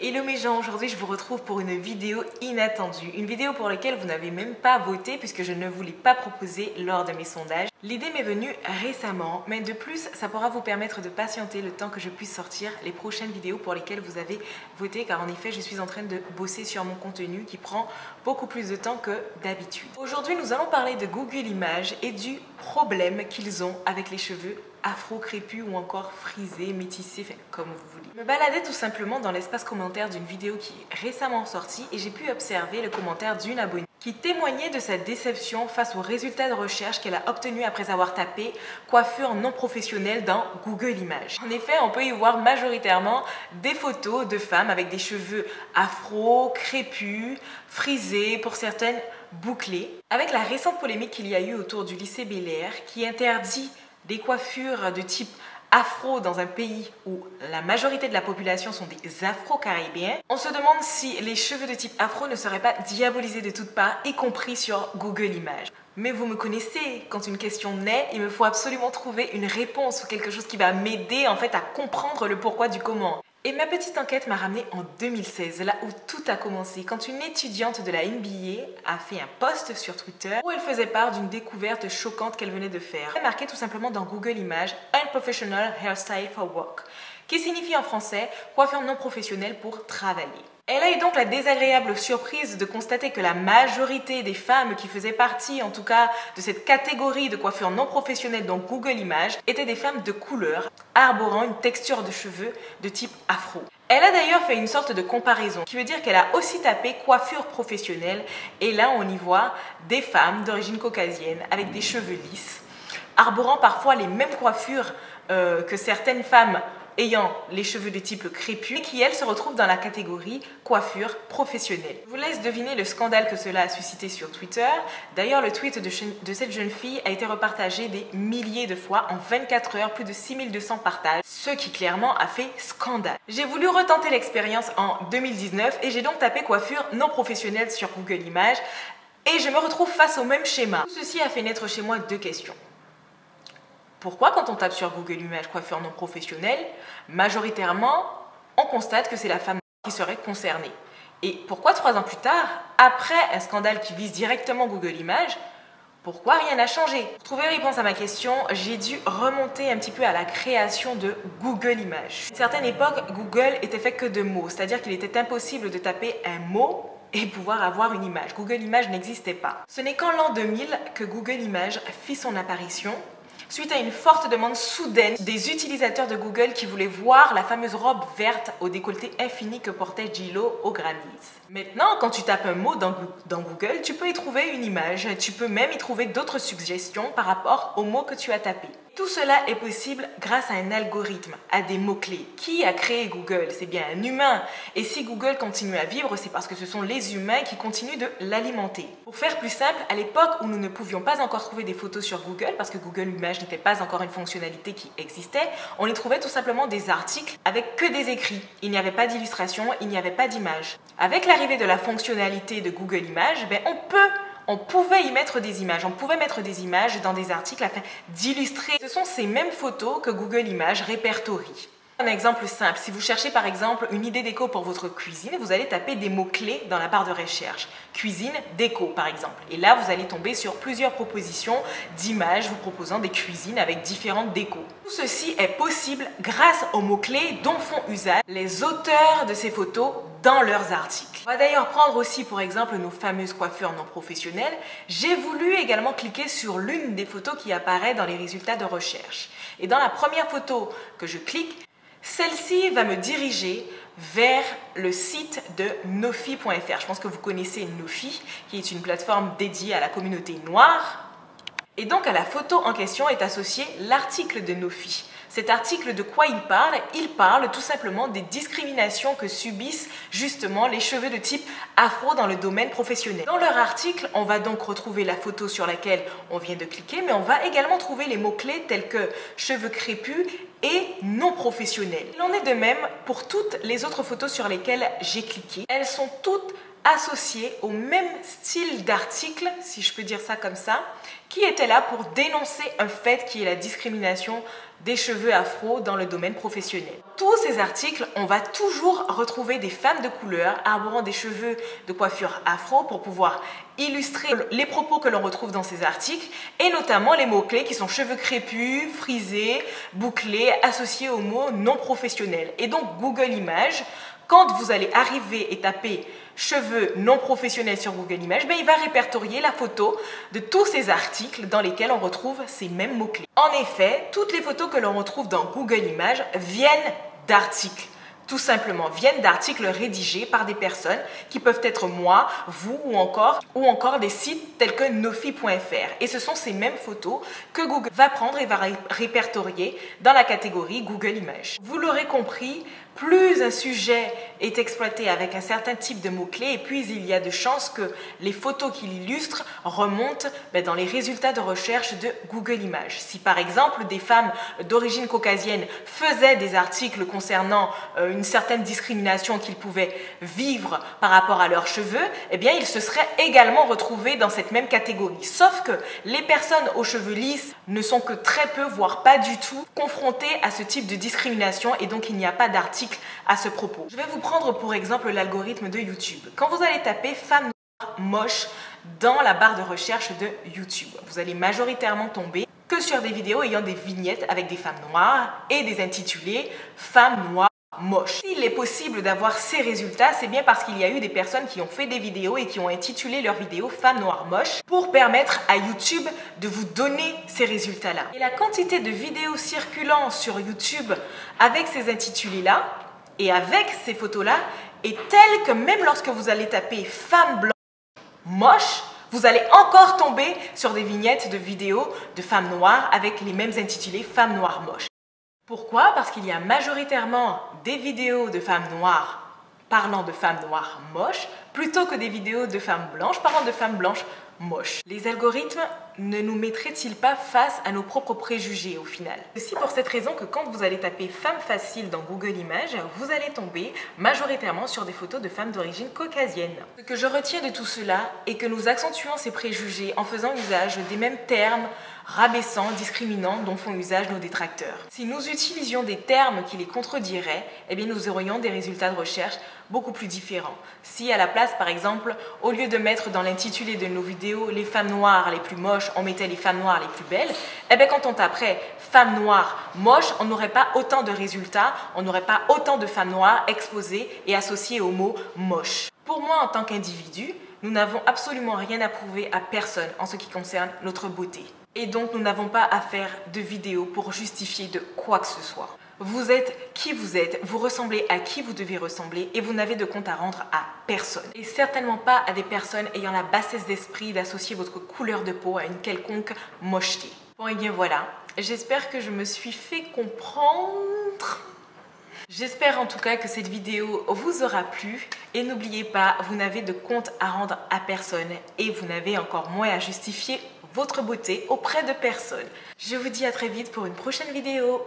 Hello mes gens, aujourd'hui je vous retrouve pour une vidéo inattendue. Une vidéo pour laquelle vous n'avez même pas voté puisque je ne vous l'ai pas proposée lors de mes sondages. L'idée m'est venue récemment, mais de plus ça pourra vous permettre de patienter le temps que je puisse sortir les prochaines vidéos pour lesquelles vous avez voté, car en effet je suis en train de bosser sur mon contenu qui prend beaucoup plus de temps que d'habitude. Aujourd'hui nous allons parler de Google Images et du problème qu'ils ont avec les cheveux afro, crépus ou encore frisés, métissés, comme vous voulez. Je me baladais tout simplement dans l'espace commentaire d'une vidéo qui est récemment sortie et j'ai pu observer le commentaire d'une abonnée qui témoignait de sa déception face aux résultats de recherche qu'elle a obtenus après avoir tapé coiffure non professionnelle dans Google Images. En effet, on peut y voir majoritairement des photos de femmes avec des cheveux afro, crépus, frisés, pour certaines bouclés. Avec la récente polémique qu'il y a eu autour du lycée Bel-Air qui interdit des coiffures de type afro dans un pays où la majorité de la population sont des afro-caribéens, on se demande si les cheveux de type afro ne seraient pas diabolisés de toutes parts, y compris sur Google Images. Mais vous me connaissez, quand une question naît, il me faut absolument trouver une réponse ou quelque chose qui va m'aider en fait à comprendre le pourquoi du comment. Et ma petite enquête m'a ramenée en 2016, là où tout a commencé, quand une étudiante de la NBA a fait un post sur Twitter où elle faisait part d'une découverte choquante qu'elle venait de faire. Elle marquait tout simplement dans Google Images « Unprofessional hairstyle for work », qui signifie en français « coiffure non professionnelle pour travailler ». Elle a eu donc la désagréable surprise de constater que la majorité des femmes qui faisaient partie, en tout cas, de cette catégorie de coiffure non professionnelle dans Google Images étaient des femmes de couleur, arborant une texture de cheveux de type afro. Elle a d'ailleurs fait une sorte de comparaison, qui veut dire qu'elle a aussi tapé coiffure professionnelle, et là on y voit des femmes d'origine caucasienne avec des cheveux lisses, arborant parfois les mêmes coiffures que certaines femmes ayant les cheveux de type crépus et qui, elles, se retrouvent dans la catégorie coiffure professionnelle. Je vous laisse deviner le scandale que cela a suscité sur Twitter. D'ailleurs, le tweet de cette jeune fille a été repartagé des milliers de fois en 24 heures, plus de 6200 partages, ce qui clairement a fait scandale. J'ai voulu retenter l'expérience en 2019 et j'ai donc tapé coiffure non professionnelle sur Google Images et je me retrouve face au même schéma. Tout ceci a fait naître chez moi deux questions. Pourquoi quand on tape sur Google Images coiffure non professionnelle, majoritairement, on constate que c'est la femme qui serait concernée? Et pourquoi 3 ans plus tard, après un scandale qui vise directement Google Images, pourquoi rien n'a changé? Pour trouver réponse à ma question, j'ai dû remonter un petit peu à la création de Google Images. À une certaine époque, Google était fait que de mots, c'est-à-dire qu'il était impossible de taper un mot et pouvoir avoir une image. Google Images n'existait pas. Ce n'est qu'en l'an 2000 que Google Images fit son apparition, suite à une forte demande soudaine des utilisateurs de Google qui voulaient voir la fameuse robe verte au décolleté infini que portait J.Lo au Grammys. Maintenant, quand tu tapes un mot dans Google, tu peux y trouver une image, tu peux même y trouver d'autres suggestions par rapport au mot que tu as tapé. Tout cela est possible grâce à un algorithme, à des mots-clés. Qui a créé Google? C'est bien un humain. Et si Google continue à vivre, c'est parce que ce sont les humains qui continuent de l'alimenter. Pour faire plus simple, à l'époque où nous ne pouvions pas encore trouver des photos sur Google, parce que Google Images n'était pas encore une fonctionnalité qui existait, on y trouvait tout simplement des articles avec que des écrits. Il n'y avait pas d'illustration, il n'y avait pas d'image. Avec l'arrivée de la fonctionnalité de Google Images, on pouvait y mettre des images, on pouvait mettre des images dans des articles afin d'illustrer. Ce sont ces mêmes photos que Google Images répertorie. Un exemple simple, si vous cherchez par exemple une idée déco pour votre cuisine, vous allez taper des mots-clés dans la barre de recherche. Cuisine, déco par exemple. Et là, vous allez tomber sur plusieurs propositions d'images vous proposant des cuisines avec différentes décos. Tout ceci est possible grâce aux mots-clés dont font usage les auteurs de ces photos dans leurs articles. On va d'ailleurs prendre aussi pour exemple nos fameuses coiffures non professionnelles. J'ai voulu également cliquer sur l'une des photos qui apparaît dans les résultats de recherche. Et dans la première photo que je clique, celle-ci va me diriger vers le site de Nofi.fr. Je pense que vous connaissez Nofi, qui est une plateforme dédiée à la communauté noire. Et donc à la photo en question est associé l'article de Nofi. Cet article, de quoi il parle? Il parle tout simplement des discriminations que subissent justement les cheveux de type afro dans le domaine professionnel. Dans leur article, on va donc retrouver la photo sur laquelle on vient de cliquer, mais on va également trouver les mots-clés tels que cheveux crépus et non professionnels. Il en est de même pour toutes les autres photos sur lesquelles j'ai cliqué. Elles sont toutes associé au même style d'article, si je peux dire ça comme ça, qui était là pour dénoncer un fait qui est la discrimination des cheveux afro dans le domaine professionnel. Tous ces articles, on va toujours retrouver des femmes de couleur arborant des cheveux de coiffure afro pour pouvoir illustrer les propos que l'on retrouve dans ces articles et notamment les mots-clés qui sont cheveux crépus, frisés, bouclés, associés aux mots non professionnels. Et donc Google Images, quand vous allez arriver et taper cheveux non professionnels sur Google Images, il va répertorier la photo de tous ces articles dans lesquels on retrouve ces mêmes mots-clés. En effet, toutes les photos que l'on retrouve dans Google Images viennent d'articles. Tout simplement, viennent d'articles rédigés par des personnes qui peuvent être moi, vous ou encore des sites tels que nofi.fr. Et ce sont ces mêmes photos que Google va prendre et va répertorier dans la catégorie Google Images. Vous l'aurez compris, plus un sujet est exploité avec un certain type de mots-clés et puis il y a de chances que les photos qu'il illustre remontent dans les résultats de recherche de Google Images. Si par exemple des femmes d'origine caucasienne faisaient des articles concernant une certaine discrimination qu'ils pouvaient vivre par rapport à leurs cheveux, ils se seraient également retrouvés dans cette même catégorie. Sauf que les personnes aux cheveux lisses ne sont que très peu, voire pas du tout, confrontées à ce type de discrimination et donc il n'y a pas d'article à ce propos. Je vais vous prendre pour exemple l'algorithme de YouTube. Quand vous allez taper femme noire moche dans la barre de recherche de YouTube, vous allez majoritairement tomber que sur des vidéos ayant des vignettes avec des femmes noires et des intitulés femmes noires moche. S'il est possible d'avoir ces résultats, c'est bien parce qu'il y a eu des personnes qui ont fait des vidéos et qui ont intitulé leurs vidéos femmes noires moches pour permettre à YouTube de vous donner ces résultats-là. Et la quantité de vidéos circulant sur YouTube avec ces intitulés-là et avec ces photos-là est telle que même lorsque vous allez taper femme blanche moche, vous allez encore tomber sur des vignettes de vidéos de femmes noires avec les mêmes intitulés femmes noires moches. Pourquoi? Parce qu'il y a majoritairement des vidéos de femmes noires parlant de femmes noires moches plutôt que des vidéos de femmes blanches parlant de femmes blanches moches. Les algorithmes ne nous mettraient-ils pas face à nos propres préjugés au final? C'est aussi pour cette raison que quand vous allez taper femme facile dans Google Images, vous allez tomber majoritairement sur des photos de femmes d'origine caucasienne. Ce que je retiens de tout cela est que nous accentuons ces préjugés en faisant usage des mêmes termes rabaissants, discriminants dont font usage nos détracteurs. Si nous utilisions des termes qui les contrediraient, nous aurions des résultats de recherche beaucoup plus différents. Si à la place, par exemple, au lieu de mettre dans l'intitulé de nos vidéos les femmes noires les plus moches, on mettait les femmes noires les plus belles, quand on taperait femmes noires moches, on n'aurait pas autant de résultats, on n'aurait pas autant de femmes noires exposées et associées au mot moche. Pour moi, en tant qu'individu, nous n'avons absolument rien à prouver à personne en ce qui concerne notre beauté. Et donc, nous n'avons pas à faire de vidéos pour justifier de quoi que ce soit. Vous êtes qui vous êtes, vous ressemblez à qui vous devez ressembler et vous n'avez de compte à rendre à personne. Et certainement pas à des personnes ayant la bassesse d'esprit d'associer votre couleur de peau à une quelconque mocheté. Bon, voilà, j'espère que je me suis fait comprendre. J'espère en tout cas que cette vidéo vous aura plu et n'oubliez pas, vous n'avez de compte à rendre à personne et vous n'avez encore moins à justifier votre beauté auprès de personne. Je vous dis à très vite pour une prochaine vidéo.